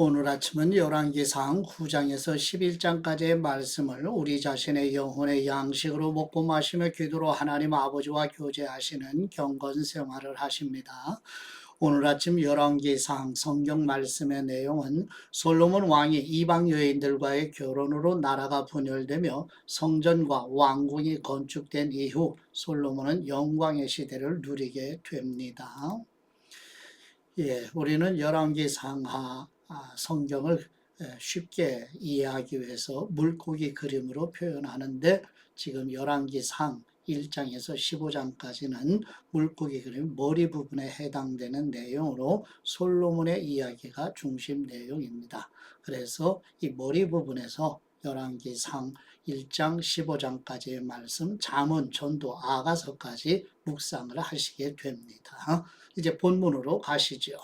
오늘 아침은 열왕기상 9장에서 11장까지의 말씀을 우리 자신의 영혼의 양식으로 먹고 마시며 기도로 하나님 아버지와 교제하시는 경건 생활을 하십니다. 오늘 아침 열왕기상 성경 말씀의 내용은 솔로몬 왕이 이방 여인들과의 결혼으로 나라가 분열되며 성전과 왕궁이 건축된 이후 솔로몬은 영광의 시대를 누리게 됩니다. 우리는 열왕기상하 성경을 쉽게 이해하기 위해서 물고기 그림으로 표현하는데 지금 열왕기상 1장에서 15장까지는 물고기 그림 머리 부분에 해당되는 내용으로 솔로몬의 이야기가 중심 내용입니다. 그래서 이 머리 부분에서 열왕기상 1장 15장까지의 말씀, 잠언, 전도, 아가서까지 묵상을 하시게 됩니다. 이제 본문으로 가시죠.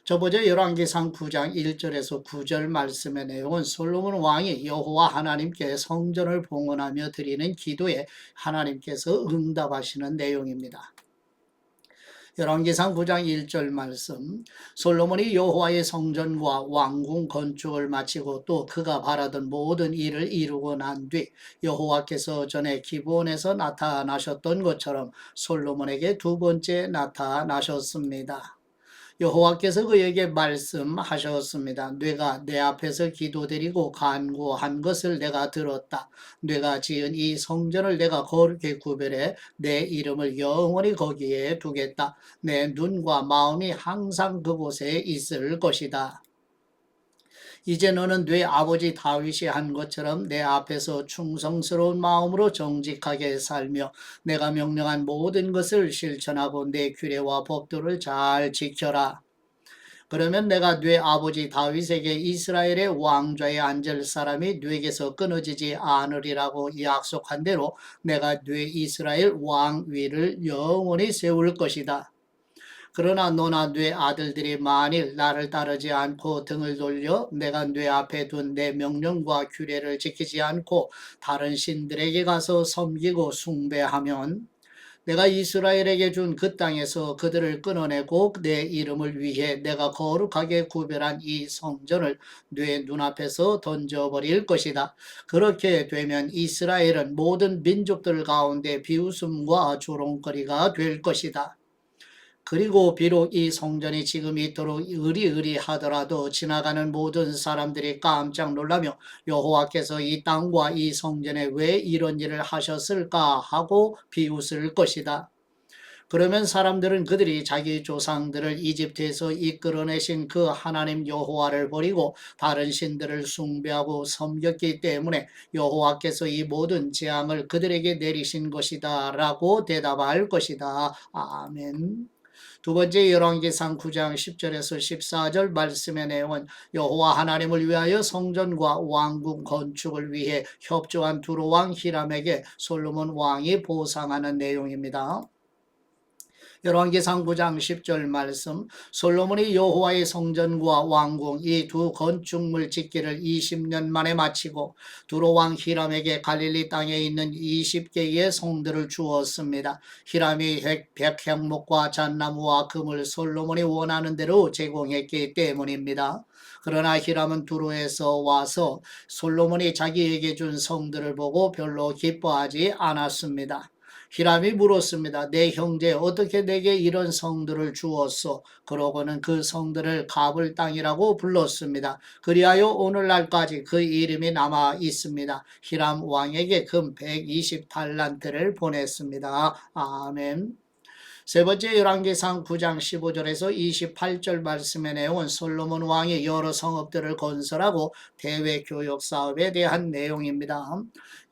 저번에 열왕기상 9장 1절에서 9절 말씀의 내용은 솔로몬 왕이 여호와 하나님께 성전을 봉헌하며 드리는 기도에 하나님께서 응답하시는 내용입니다. 열왕기상 9장 1절 말씀, 솔로몬이 여호와의 성전과 왕궁 건축을 마치고 또 그가 바라던 모든 일을 이루고 난 뒤 여호와께서 전에 기브온에서 나타나셨던 것처럼 솔로몬에게 두 번째 나타나셨습니다. 여호와께서 그에게 말씀하셨습니다. 네가 내 앞에서 기도드리고 간구한 것을 내가 들었다. 네가 지은 이 성전을 내가 거룩히 구별해 내 이름을 영원히 거기에 두겠다. 내 눈과 마음이 항상 그곳에 있을 것이다. 이제 너는 네 아버지 다윗이 한 것처럼 내 앞에서 충성스러운 마음으로 정직하게 살며 내가 명령한 모든 것을 실천하고 내 규례와 법도를 잘 지켜라. 그러면 내가 네 아버지 다윗에게 이스라엘의 왕좌에 앉을 사람이 네게서 끊어지지 않으리라고 약속한 대로 내가 네 이스라엘 왕 위를 영원히 세울 것이다. 그러나 너나 네 아들들이 만일 나를 따르지 않고 등을 돌려 내가 네 앞에 둔 내 명령과 규례를 지키지 않고 다른 신들에게 가서 섬기고 숭배하면 내가 이스라엘에게 준 그 땅에서 그들을 끊어내고 내 이름을 위해 내가 거룩하게 구별한 이 성전을 네 눈앞에서 던져버릴 것이다. 그렇게 되면 이스라엘은 모든 민족들 가운데 비웃음과 조롱거리가 될 것이다. 그리고 비록 이 성전이 지금 이토록 으리으리하더라도 지나가는 모든 사람들이 깜짝 놀라며 여호와께서 이 땅과 이 성전에 왜 이런 일을 하셨을까 하고 비웃을 것이다. 그러면 사람들은 그들이 자기 조상들을 이집트에서 이끌어내신 그 하나님 여호와를 버리고 다른 신들을 숭배하고 섬겼기 때문에 여호와께서 이 모든 재앙을 그들에게 내리신 것이다 라고 대답할 것이다. 아멘. 두 번째 열왕기상 9장 10절에서 14절 말씀의 내용은 여호와 하나님을 위하여 성전과 왕궁 건축을 위해 협조한 두로 왕 히람에게 솔로몬 왕이 보상하는 내용입니다. 열왕기상 9장 10절 말씀, 솔로몬이 여호와의 성전과 왕궁 이 두 건축물 짓기를 20년 만에 마치고 두로 왕 히람에게 갈릴리 땅에 있는 20개의 성들을 주었습니다. 히람이 백향목과 잣나무와 금을 솔로몬이 원하는 대로 제공했기 때문입니다. 그러나 히람은 두로에서 와서 솔로몬이 자기에게 준 성들을 보고 별로 기뻐하지 않았습니다. 히람이 물었습니다. 내 형제 어떻게 내게 이런 성들을 주었소? 그러고는 그 성들을 가불 땅이라고 불렀습니다. 그리하여 오늘날까지 그 이름이 남아 있습니다. 히람 왕에게 금 120달란트를 보냈습니다. 아멘. 세 번째 열왕기상 9장 15절에서 28절 말씀의 내용은 솔로몬 왕이 여러 성읍들을 건설하고 대외 교역 사업에 대한 내용입니다.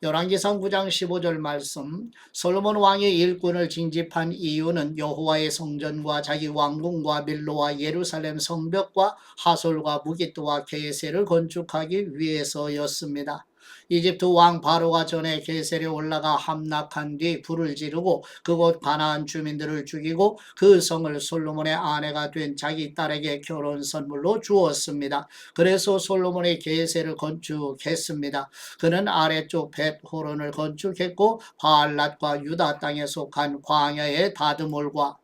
열왕기상 9장 15절 말씀, 솔로몬 왕이 일꾼을 징집한 이유는 여호와의 성전과 자기 왕궁과 밀로와 예루살렘 성벽과 하솔과 무기토와 게세를 건축하기 위해서였습니다. 이집트 왕 바로가 전에 게셀에 올라가 함락한 뒤 불을 지르고 그곳 가나안 주민들을 죽이고 그 성을 솔로몬의 아내가 된 자기 딸에게 결혼 선물로 주었습니다. 그래서 솔로몬이 게셀을 건축했습니다. 그는 아래쪽 벳호론을 건축했고 바알랏과 유다 땅에 속한 광야의 다드몰과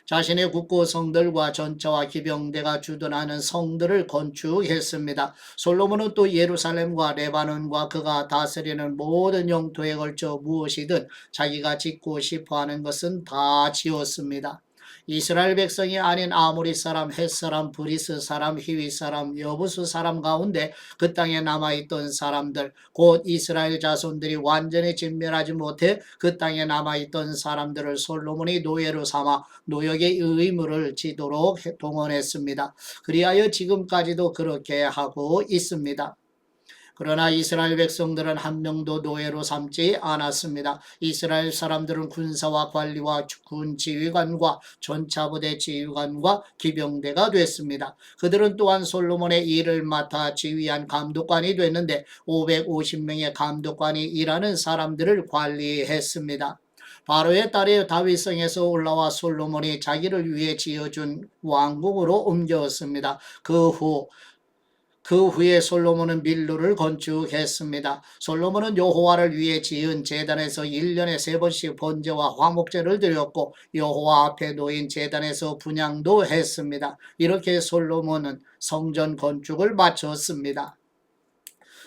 자신의 국고 성들과 전차와 기병대가 주둔하는 성들을 건축했습니다. 솔로몬은 또 예루살렘과 레바논과 그가 다스리는 모든 영토에 걸쳐 무엇이든 자기가 짓고 싶어하는 것은 다 지었습니다. 이스라엘 백성이 아닌 아모리 사람, 헷 사람, 브리스 사람, 히위 사람, 여부수 사람 가운데 그 땅에 남아있던 사람들, 곧 이스라엘 자손들이 완전히 진멸하지 못해 그 땅에 남아있던 사람들을 솔로몬이 노예로 삼아 노역의 의무를 지도록 동원했습니다. 그리하여 지금까지도 그렇게 하고 있습니다. 그러나 이스라엘 백성들은 한 명도 노예로 삼지 않았습니다. 이스라엘 사람들은 군사와 관리와 군 지휘관과 전차부대 지휘관과 기병대가 됐습니다. 그들은 또한 솔로몬의 일을 맡아 지휘한 감독관이 됐는데 550명의 감독관이 일하는 사람들을 관리했습니다. 바로의 딸이 다윗성에서 올라와 솔로몬이 자기를 위해 지어준 왕궁으로 옮겼습니다. 그 후에 솔로몬은 밀로를 건축했습니다. 솔로몬은 여호와를 위해 지은 제단에서 1년에 3번씩 번제와 화목제를 드렸고 여호와 앞에 놓인 제단에서 분향도 했습니다. 이렇게 솔로몬은 성전 건축을 마쳤습니다.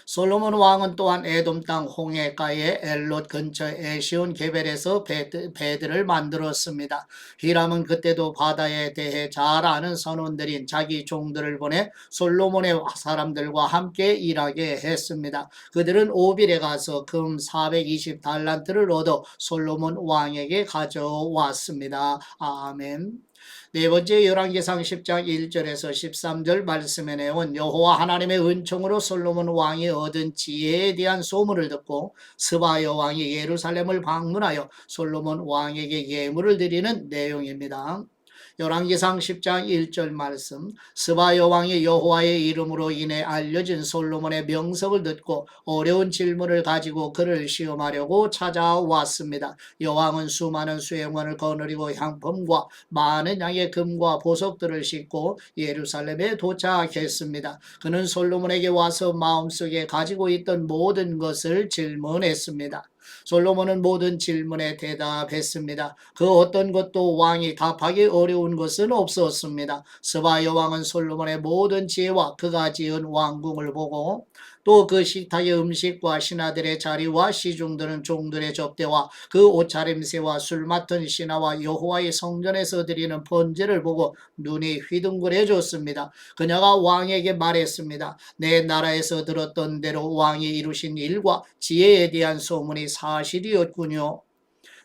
솔로몬 왕은 또한 에돔 땅 홍해가의 엘롯 근처 에시온 게벨에서 배들을 만들었습니다. 히람은 그때도 바다에 대해 잘 아는 선원들인 자기 종들을 보내 솔로몬의 사람들과 함께 일하게 했습니다. 그들은 오빌에 가서 금 420달란트를 얻어 솔로몬 왕에게 가져왔습니다. 아멘. 네 번째 열왕기상 10장 1절에서 13절 말씀의 내용은 여호와 하나님의 은총으로 솔로몬 왕이 얻은 지혜에 대한 소문을 듣고 스바 여왕이 예루살렘을 방문하여 솔로몬 왕에게 예물을 드리는 내용입니다. 열왕기상 10장 1절 말씀, 스바 여왕이 여호와의 이름으로 인해 알려진 솔로몬의 명성을 듣고 어려운 질문을 가지고 그를 시험하려고 찾아왔습니다. 여왕은 수많은 수행원을 거느리고 향품과 많은 양의 금과 보석들을 싣고 예루살렘에 도착했습니다. 그는 솔로몬에게 와서 마음속에 가지고 있던 모든 것을 질문했습니다. 솔로몬은 모든 질문에 대답했습니다. 그 어떤 것도 왕이 답하기 어려운 것은 없었습니다. 스바 여왕은 솔로몬의 모든 지혜와 그가 지은 왕궁을 보고 또 그 식탁의 음식과 신하들의 자리와 시중드는 종들의 접대와 그 옷차림새와 술 맡은 신하와 여호와의 성전에서 드리는 번제를 보고 눈이 휘둥그레졌습니다. 그녀가 왕에게 말했습니다. 내 나라에서 들었던 대로 왕이 이루신 일과 지혜에 대한 소문이 사실이었군요.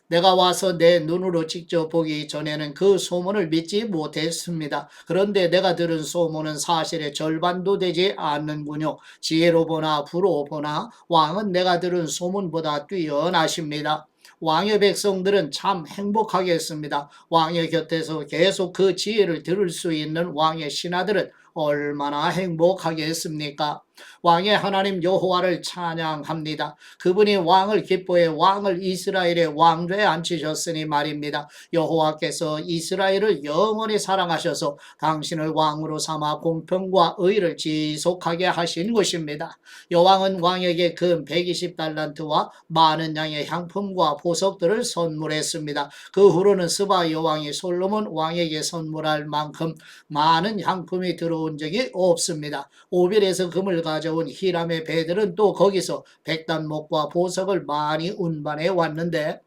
내가 와서 내 눈으로 직접 보기 전에는 그 소문을 믿지 못했습니다. 그런데 내가 들은 소문은 사실의 절반도 되지 않는군요. 지혜로 보나 부로 보나 왕은 내가 들은 소문보다 뛰어나십니다. 왕의 백성들은 참 행복하겠습니다. 왕의 곁에서 계속 그 지혜를 들을 수 있는 왕의 신하들은 얼마나 행복하겠습니까? 왕의 하나님 여호와를 찬양합니다. 그분이 왕을 기뻐해 왕을 이스라엘의 왕좌에 앉히셨으니 말입니다. 여호와께서 이스라엘을 영원히 사랑하셔서 당신을 왕으로 삼아 공평과 의를 지속하게 하신 것입니다. 여왕은 왕에게 금 120달란트와 많은 양의 향품과 보석들을 선물했습니다. 그 후로는 스바 여왕이 솔로몬 왕에게 선물할 만큼 많은 향품이 들어온 적이 없습니다. 오빌에서 금을 가져온 히람의 배들은 또 거기서 백단목과 보석을 많이 운반해 왔는데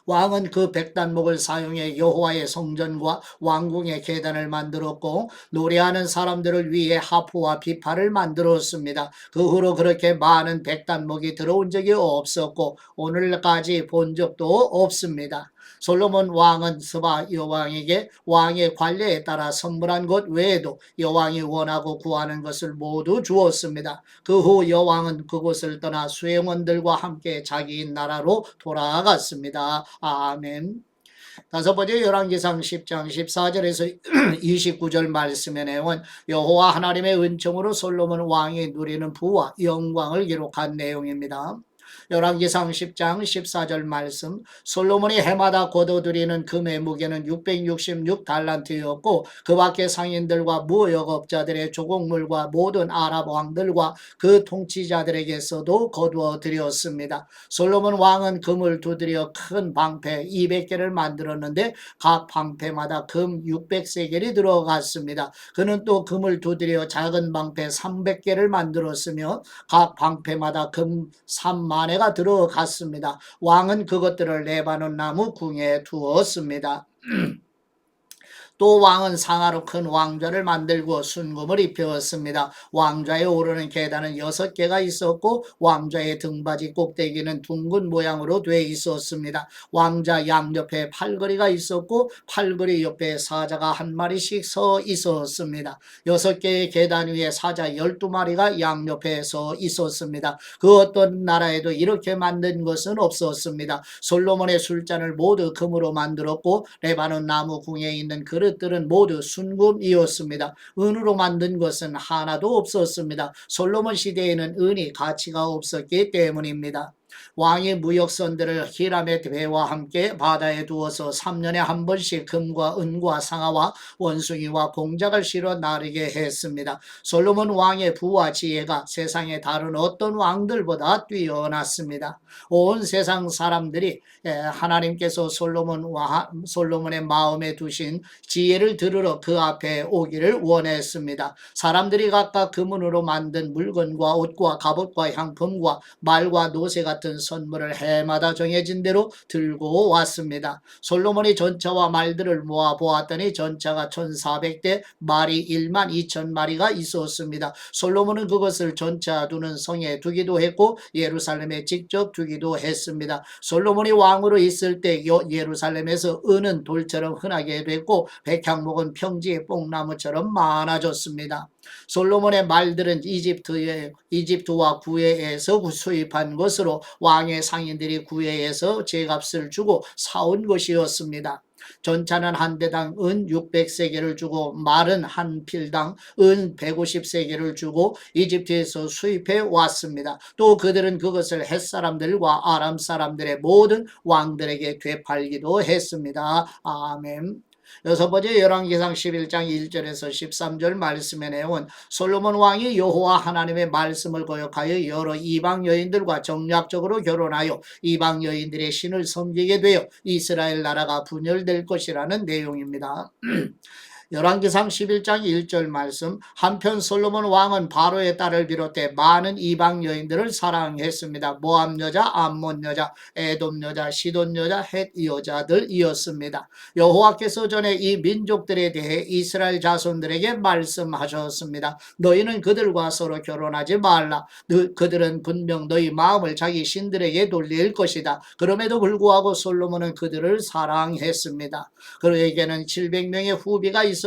왕은 그 백단목을 사용해 여호와의 성전과 왕궁의 계단을 만들었고 노래하는 사람들을 위해 하프와 비파를 만들었습니다. 그 후로 그렇게 많은 백단목이 들어온 적이 없었고 오늘까지 본 적도 없습니다. 솔로몬 왕은 스바 여왕에게 왕의 관례에 따라 선물한 것 외에도 여왕이 원하고 구하는 것을 모두 주었습니다. 그 후 여왕은 그곳을 떠나 수행원들과 함께 자기 나라로 돌아갔습니다. 아멘. 다섯 번째 열왕기상 10장 14절에서 29절 말씀의 내용은 여호와 하나님의 은총으로 솔로몬 왕이 누리는 부와 영광을 기록한 내용입니다. 열왕기상 10장 14절 말씀, 솔로몬이 해마다 거둬들이는 금의 무게는 666달란트였고 그 밖에 상인들과 무역업자들의 조곡물과 모든 아랍 왕들과 그 통치자들에게서도 거두어 드렸습니다. 솔로몬 왕은 금을 두드려 큰 방패 200개를 만들었는데 각 방패마다 금 600세겔이 들어갔습니다. 그는 또 금을 두드려 작은 방패 300개를 만들었으며 각 방패마다 금 3만회가 들어갔습니다. 왕은 그것들을 레바논 나무 궁에 두었습니다. 또 왕은 상하로 큰 왕좌를 만들고 순금을 입혔습니다. 왕좌에 오르는 계단은 6개가 있었고 왕좌의 등받이 꼭대기는 둥근 모양으로 돼 있었습니다. 왕좌 양옆에 팔걸이가 있었고 팔걸이 옆에 사자가 한 마리씩 서 있었습니다. 6개의 계단 위에 사자 12마리가 양옆에 서 있었습니다. 그 어떤 나라에도 이렇게 만든 것은 없었습니다. 솔로몬의 술잔을 모두 금으로 만들었고 레바논 나무 궁에 있는 그릇 들은 모두 순금이었습니다. 은으로 만든 것은 하나도 없었습니다. 솔로몬 시대에는 은이 가치가 없었기 때문입니다. 왕이 무역선들을 히람의 배와 함께 바다에 두어서 3년에 한 번씩 금과 은과 상아와 원숭이와 공작을 실어 나르게 했습니다. 솔로몬 왕의 부와 지혜가 세상의 다른 어떤 왕들보다 뛰어났습니다. 온 세상 사람들이 하나님께서 솔로몬의 마음에 두신 지혜를 들으러 그 앞에 오기를 원했습니다. 사람들이 각각 금은으로 만든 물건과 옷과 갑옷과 향품과 말과 노새 같은 선물을 해마다 정해진 대로 들고 왔습니다. 솔로몬이 전차와 말들을 모아 보았더니 전차가 1400대, 말이 12000마리가 있었습니다. 솔로몬은 그것을 전차 두는 성에 두기도 했고 예루살렘에 직접 두기도 했습니다. 솔로몬이 왕으로 있을 때 예루살렘에서 은은 돌처럼 흔하게 됐고 백향목은 평지의 뽕나무처럼 많아졌습니다. 솔로몬의 말들은 이집트와 구해에서 수입한 것으로 왕의 상인들이 구해에서 제값을 주고 사온 것이었습니다. 전차는 한 대당 은 600세겔을 주고 말은 한 필당 은 150세겔을 주고 이집트에서 수입해 왔습니다. 또 그들은 그것을 헷 사람들과 아람 사람들의 모든 왕들에게 되팔기도 했습니다. 아멘. 여섯 번째 열왕기상 11장 1절에서 13절 말씀의 내용은 솔로몬 왕이 여호와 하나님의 말씀을 거역하여 여러 이방 여인들과 정략적으로 결혼하여 이방 여인들의 신을 섬기게 되어 이스라엘 나라가 분열될 것이라는 내용입니다. 열왕기상 11장 1절 말씀, 한편 솔로몬 왕은 바로의 딸을 비롯해 많은 이방 여인들을 사랑했습니다. 모압 여자, 암몬 여자, 에돔 여자, 시돈 여자, 헷 여자들이었습니다. 여호와께서 전에 이 민족들에 대해 이스라엘 자손들에게 말씀하셨습니다. 너희는 그들과 서로 결혼하지 말라. 그들은 분명 너희 마음을 자기 신들에게 돌릴 것이다. 그럼에도 불구하고 솔로몬은 그들을 사랑했습니다. 그에게는 700명의 후비가 있었고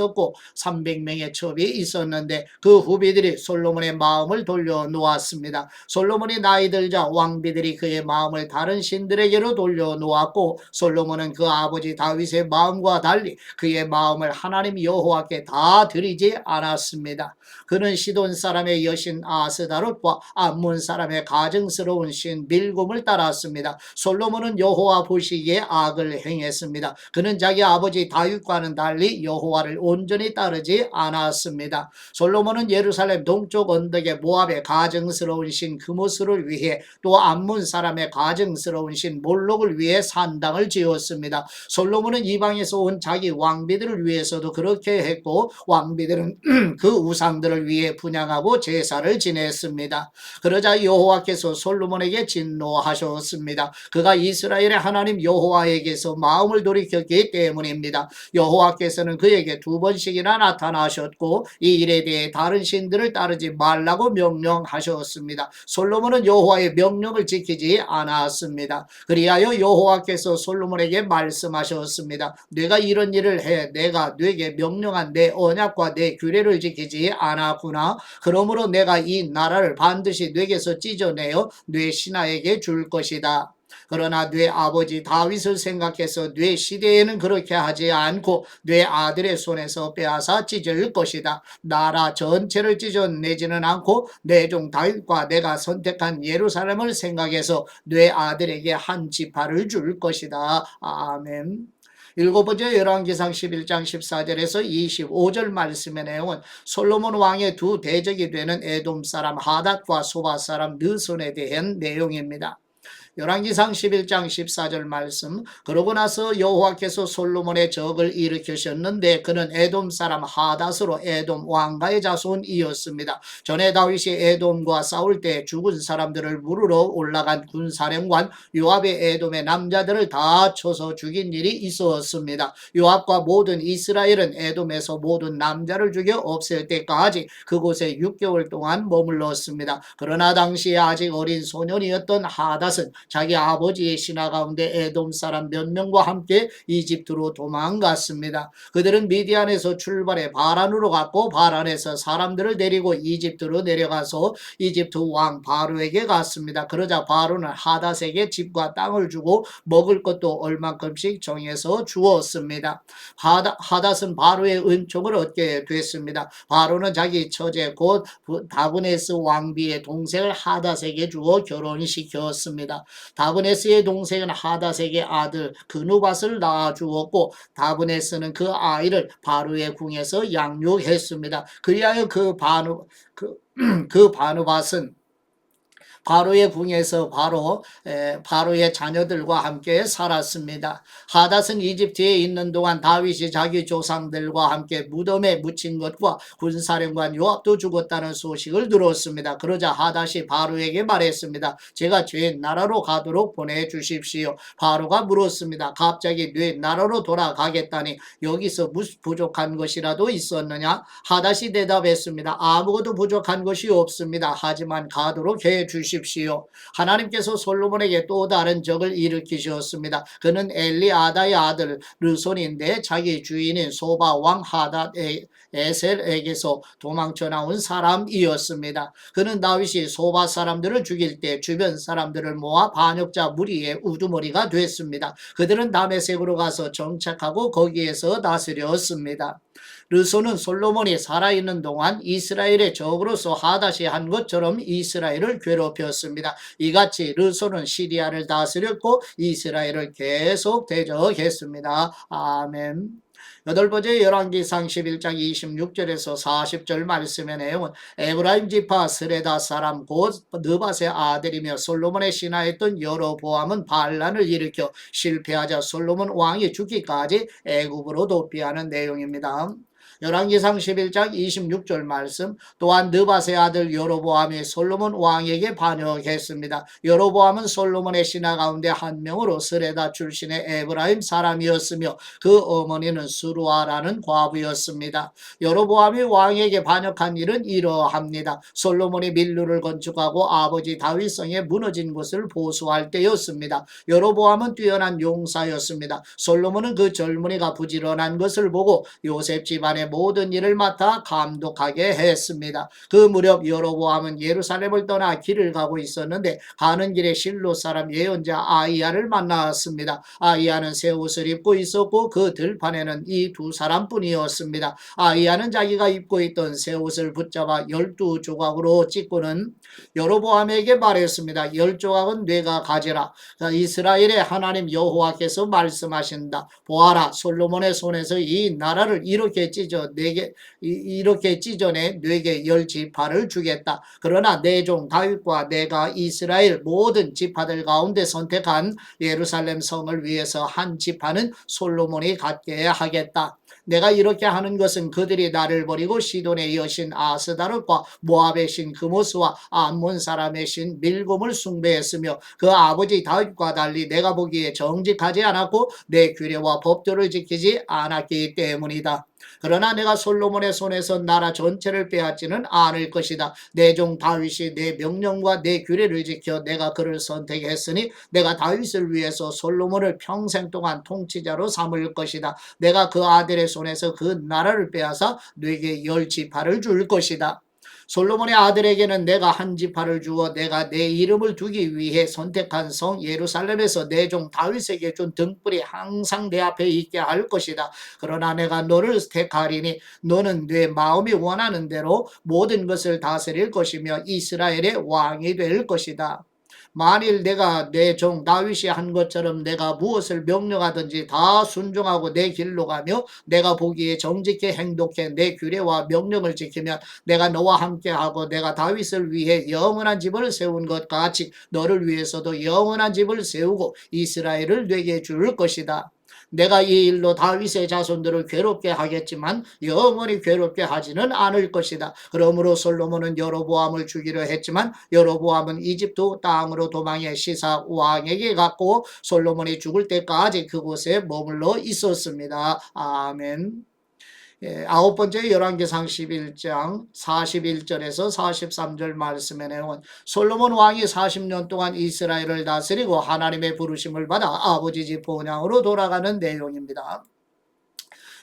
300명의 첩이 있었는데 그 후비들이 솔로몬의 마음을 돌려놓았습니다. 솔로몬이 나이 들자 왕비들이 그의 마음을 다른 신들에게로 돌려놓았고 솔로몬은 그 아버지 다윗의 마음과 달리 그의 마음을 하나님 여호와께 다 드리지 않았습니다. 그는 시돈 사람의 여신 아스다롯과 암몬 사람의 가증스러운 신 밀곰을 따랐습니다. 솔로몬은 여호와 보시기에 악을 행했습니다. 그는 자기 아버지 다윗과는 달리 여호와를 온전히 따르지 않았습니다. 솔로몬은 예루살렘 동쪽 언덕의 모압의 가증스러운 신 그모스를 위해 또 암몬 사람의 가증스러운 신 몰록을 위해 산당을 지었습니다. 솔로몬은 이방에서 온 자기 왕비들을 위해서도 그렇게 했고 왕비들은 그 우상들을 위해 분향하고 제사를 지냈습니다. 그러자 여호와께서 솔로몬에게 진노하셨습니다. 그가 이스라엘의 하나님 여호와에게서 마음을 돌이켰기 때문입니다. 여호와께서는 그에게 2번씩이나 나타나셨고 이 일에 대해 다른 신들을 따르지 말라고 명령하셨습니다. 솔로몬은 여호와의 명령을 지키지 않았습니다. 그리하여 여호와께서 솔로몬에게 말씀하셨습니다. 내가 이런 일을 해 내가 네게 명령한 내 언약과 내 규례를 지키지 않았구나. 그러므로 내가 이 나라를 반드시 네게서 찢어내어 네 신하에게 줄 것이다. 그러나 네 아버지 다윗을 생각해서 네 시대에는 그렇게 하지 않고 네 아들의 손에서 빼앗아 찢을 것이다. 나라 전체를 찢어내지는 않고 내 종 다윗과 내가 선택한 예루살렘을 생각해서 네 아들에게 한 지파를 줄 것이다. 아멘. 일곱 번째 열왕기상 11장 14절에서 25절 말씀의 내용은 솔로몬 왕의 두 대적이 되는 에돔 사람 하닷과 소바 사람 르손에 대한 내용입니다. 열왕기상 11장 14절 말씀. 그러고 나서 여호와께서 솔로몬의 적을 일으키셨는데 그는 에돔 사람 하닷으로 에돔 왕가의 자손이었습니다. 전에 다윗이 에돔과 싸울 때 죽은 사람들을 물으러 올라간 군사령관 요압의 에돔의 남자들을 다 쳐서 죽인 일이 있었습니다. 요압과 모든 이스라엘은 에돔에서 모든 남자를 죽여 없앨 때까지 그곳에 6개월 동안 머물렀습니다. 그러나 당시에 아직 어린 소년이었던 하닷은 자기 아버지의 신하 가운데 에돔 사람 몇 명과 함께 이집트로 도망갔습니다. 그들은 미디안에서 출발해 바란으로 갔고 바란에서 사람들을 데리고 이집트로 내려가서 이집트 왕 바로에게 갔습니다. 그러자 바로는 하닷에게 집과 땅을 주고 먹을 것도 얼만큼씩 정해서 주었습니다. 하닷은 바로의 은총을 얻게 됐습니다. 바로는 자기 처제 곧 다브네스 왕비의 동생을 하닷에게 주어 결혼시켰습니다. 다브네스의 동생은 하닷에게 아들 그누밧을 낳아주었고 다브네스는 그 아이를 바로의 궁에서 양육했습니다. 그리하여 그 바누밧은 바로의 궁에서 바로의 자녀들과 함께 살았습니다. 하닷은 이집트에 있는 동안 다윗이 자기 조상들과 함께 무덤에 묻힌 것과 군사령관 요압도 죽었다는 소식을 들었습니다. 그러자 하닷이 바로에게 말했습니다. 제가 제 나라로 가도록 보내주십시오. 바로가 물었습니다. 갑자기 네 나라로 돌아가겠다니 여기서 무슨 부족한 것이라도 있었느냐? 하닷이 대답했습니다. 아무것도 부족한 것이 없습니다. 하지만 가도록 해주십시오. 하나님께서 솔로몬에게 또 다른 적을 일으키셨습니다. 그는 엘리아다의 아들 르손인데 자기 주인인 소바 왕 하닷 에셀에게서 도망쳐 나온 사람이었습니다. 그는 다윗이 소바 사람들을 죽일 때 주변 사람들을 모아 반역자 무리의 우두머리가 됐습니다. 그들은 다메섹으로 가서 정착하고 거기에서 다스렸습니다. 르손은 솔로몬이 살아있는 동안 이스라엘의 적으로서 하닷이 한 것처럼 이스라엘을 괴롭혔습니다. 이같이 르손은 시리아를 다스렸고 이스라엘을 계속 대적했습니다. 아멘. 여덟 번째 열왕기상 11장 26절에서 40절 말씀의 내용은 에브라임 지파 스레다 사람 곧 느밧의 아들이며 솔로몬의 신하였던 여로보암은 반란을 일으켜 실패하자 솔로몬 왕이 죽기까지 애굽으로 도피하는 내용입니다. 열왕기상 11장 26절 말씀. 또한 느밧의 아들 여로보암이 솔로몬 왕에게 반역했습니다. 여로보암은 솔로몬의 신하 가운데 한 명으로 스레다 출신의 에브라임 사람이었으며 그 어머니는 수루아라는 과부였습니다. 여로보암이 왕에게 반역한 일은 이러합니다. 솔로몬이 밀루를 건축하고 아버지 다윗성에 무너진 곳을 보수할 때였습니다. 여로보암은 뛰어난 용사였습니다. 솔로몬은 그 젊은이가 부지런한 것을 보고 요셉 집안의 모든 일을 맡아 감독하게 했습니다. 그 무렵 여로보암은 예루살렘을 떠나 길을 가고 있었는데 가는 길에 실로 사람 예언자 아이야를 만났습니다. 아이야는 새 옷을 입고 있었고 그 들판에는 이 두 사람뿐이었습니다. 아이야는 자기가 입고 있던 새 옷을 붙잡아 12조각으로 찢고는 여로보암에게 말했습니다. 10조각은 네가 가지라. 이스라엘의 하나님 여호와께서 말씀하신다. 보아라, 솔로몬의 손에서 이 나라를 이렇게 찢어내 네게 10지파를 주겠다. 그러나 내 종 다윗과 내가 이스라엘 모든 지파들 가운데 선택한 예루살렘 성을 위해서 한 지파는 솔로몬이 갖게 하겠다. 내가 이렇게 하는 것은 그들이 나를 버리고 시돈의 여신 아스다롯과 모압의 신 그모스와 암몬 사람의 신 밀곰을 숭배했으며 그 아버지 다윗과 달리 내가 보기에 정직하지 않았고 내 규례와 법도를 지키지 않았기 때문이다. 그러나 내가 솔로몬의 손에서 나라 전체를 빼앗지는 않을 것이다. 내 종 다윗이 내 명령과 내 규례를 지켜 내가 그를 선택했으니 내가 다윗을 위해서 솔로몬을 평생 동안 통치자로 삼을 것이다. 내가 그 아들의 손에서 그 나라를 빼앗아 네게 10지파를 줄 것이다. 솔로몬의 아들에게는 내가 한 지파를 주어 내가 내 이름을 두기 위해 선택한 성 예루살렘에서 내 종 다윗에게 준 등불이 항상 내 앞에 있게 할 것이다. 그러나 내가 너를 택하리니 너는 내 마음이 원하는 대로 모든 것을 다스릴 것이며 이스라엘의 왕이 될 것이다. 만일 내가 내 종 다윗이 한 것처럼 내가 무엇을 명령하든지 다 순종하고 내 길로 가며 내가 보기에 정직히 행동해 내 규례와 명령을 지키면 내가 너와 함께하고 내가 다윗을 위해 영원한 집을 세운 것 같이 너를 위해서도 영원한 집을 세우고 이스라엘을 되게 줄 것이다. 내가 이 일로 다윗의 자손들을 괴롭게 하겠지만 영원히 괴롭게 하지는 않을 것이다. 그러므로 솔로몬은 여로보암을 죽이려 했지만 여로보암은 이집트 땅으로 도망해 시삭 왕에게 갔고 솔로몬이 죽을 때까지 그곳에 머물러 있었습니다. 아멘. 아홉 번째 열왕기상 11장 41절에서 43절 말씀에 내용은 솔로몬 왕이 40년 동안 이스라엘을 다스리고 하나님의 부르심을 받아 아버지 집 본향으로 돌아가는 내용입니다.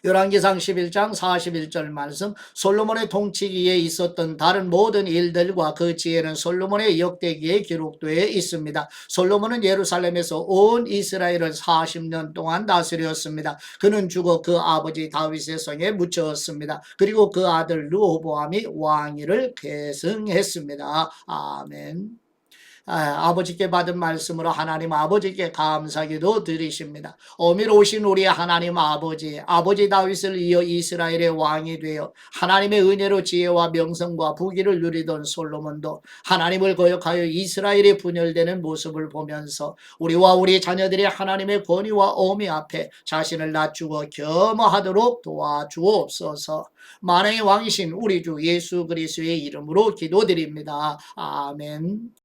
열왕기상 11장 41절 말씀 솔로몬의 통치기에 있었던 다른 모든 일들과 그 지혜는 솔로몬의 역대기에 기록되어 있습니다. 솔로몬은 예루살렘에서 온 이스라엘을 40년 동안 다스렸습니다. 그는 죽어 그 아버지 다윗의 성에 묻혔습니다. 그리고 그 아들 르호보암이 왕위를 계승했습니다. 아멘. 아버지께 받은 말씀으로 하나님 아버지께 감사기도 드리십니다. 어미로우신 우리 하나님 아버지 다윗을 이어 이스라엘의 왕이 되어 하나님의 은혜로 지혜와 명성과 부귀를 누리던 솔로몬도 하나님을 거역하여 이스라엘이 분열되는 모습을 보면서 우리와 우리 자녀들이 하나님의 권위와 어미 앞에 자신을 낮추고 겸허하도록 도와주옵소서. 만왕의 왕이신 우리 주 예수 그리스도의 이름으로 기도드립니다. 아멘.